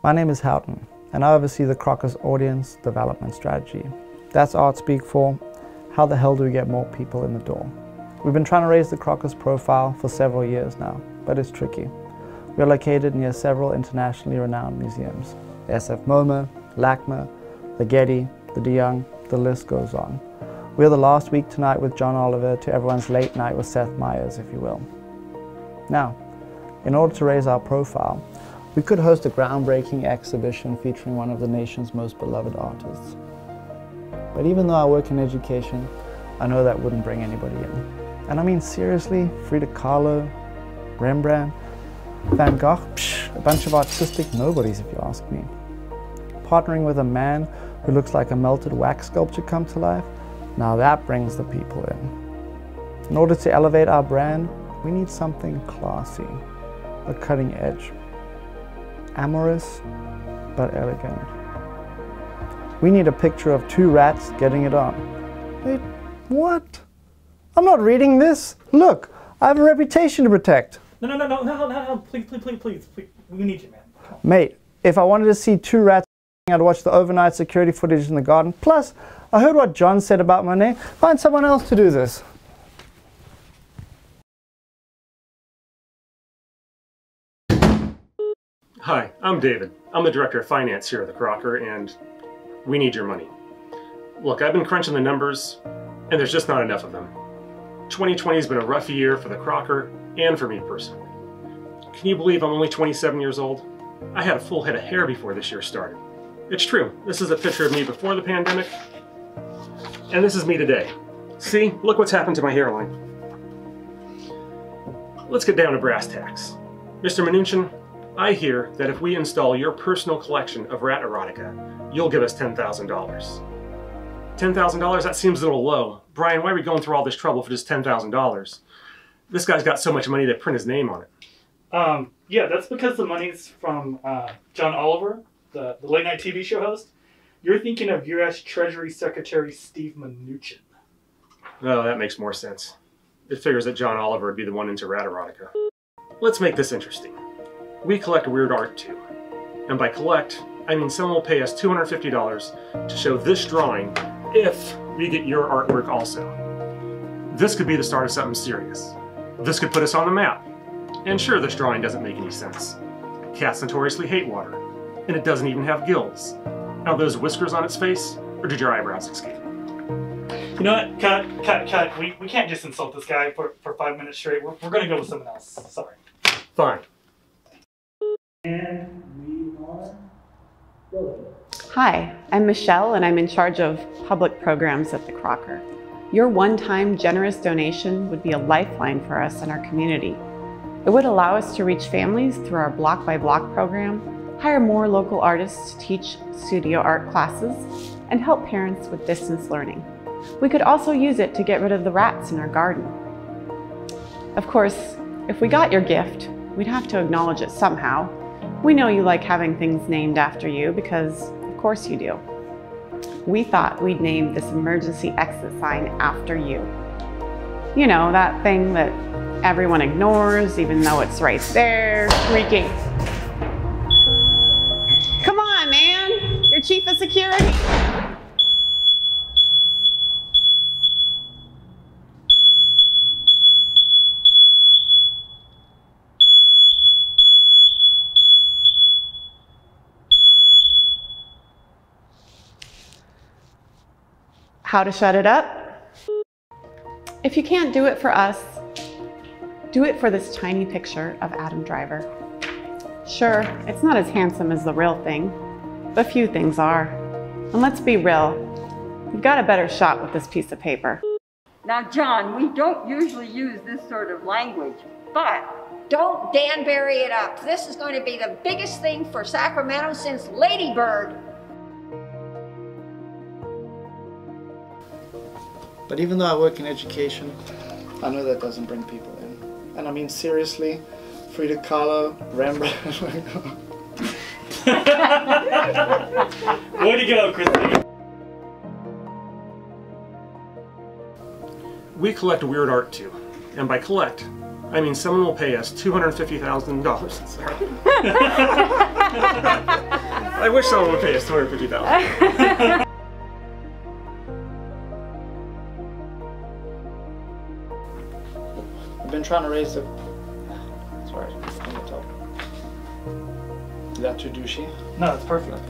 My name is Houghton, and I oversee the Crocker's audience development strategy. That's Art Speak for how the hell do we get more people in the door? We've been trying to raise the Crocker's profile for several years now, but it's tricky. We are located near several internationally renowned museums. The SF MoMA, LACMA, the Getty, the De Young, the list goes on. We are the last week tonight with John Oliver to everyone's late night with Seth Meyers, if you will. Now, in order to raise our profile, we could host a groundbreaking exhibition featuring one of the nation's most beloved artists. But even though I work in education, I know that wouldn't bring anybody in. And I mean seriously, Frida Kahlo, Rembrandt, Van Gogh, a bunch of artistic nobodies if you ask me. Partnering with a man who looks like a melted wax sculpture come to life, now that brings the people in. In order to elevate our brand, we need something classy, a cutting edge. Amorous, but elegant. We need a picture of two rats getting it on. Wait, what? I'm not reading this. Look, I have a reputation to protect. No, please. We need you, man. Mate, if I wanted to see two rats, I'd watch the overnight security footage in the garden. Plus, I heard what John said about my name. Find someone else to do this. Hi, I'm David. I'm the Director of Finance here at the Crocker, and we need your money. Look, I've been crunching the numbers, and there's just not enough of them. 2020 has been a rough year for the Crocker and for me personally. Can you believe I'm only 27 years old? I had a full head of hair before this year started. It's true. This is a picture of me before the pandemic, and this is me today. See, look what's happened to my hairline. Let's get down to brass tacks. Mr. Mnuchin, I hear that if we install your personal collection of rat erotica, you'll give us $10,000. $10,000? That seems a little low. Brian, why are we going through all this trouble for just $10,000? This guy's got so much money they print his name on it. Yeah, that's because the money's from John Oliver, the late night TV show host. You're thinking of U.S. Treasury Secretary Steve Mnuchin. Oh, that makes more sense. It figures that John Oliver would be the one into rat erotica. Let's make this interesting. We collect weird art too. And by collect, I mean someone will pay us $250 to show this drawing if we get your artwork also. This could be the start of something serious. This could put us on the map. And sure, this drawing doesn't make any sense. Cats notoriously hate water, and it doesn't even have gills. Are those whiskers on its face, or did your eyebrows escape? You know what? Cut. We can't just insult this guy for 5 minutes straight. We're going to go with someone else. Sorry. Fine. And we are rolling. Hi, I'm Michelle, and I'm in charge of public programs at the Crocker. Your one-time generous donation would be a lifeline for us and our community. It would allow us to reach families through our Block by Block program, hire more local artists to teach studio art classes, and help parents with distance learning. We could also use it to get rid of the rats in our garden. Of course, if we got your gift, we'd have to acknowledge it somehow. We know you like having things named after you because, of course you do. We thought we'd name this emergency exit sign after you. You know, that thing that everyone ignores even though it's right there, shrieking. Come on, man! You're chief of security! How to shut it up? If you can't do it for us, do it for this tiny picture of Adam Driver. Sure, it's not as handsome as the real thing, but few things are. And let's be real, you've got a better shot with this piece of paper. Now, John, we don't usually use this sort of language, but don't Danbury it up. This is going to be the biggest thing for Sacramento since Lady Bird. But even though I work in education, I know that doesn't bring people in. And I mean seriously, Frida Kahlo, Rembrandt. Way to go, Christine. We collect weird art too. And by collect, I mean someone will pay us $250,000. Sorry. I wish someone would pay us $250,000. I've been trying to raise the... Sorry, is that too douchey? No, it's perfect.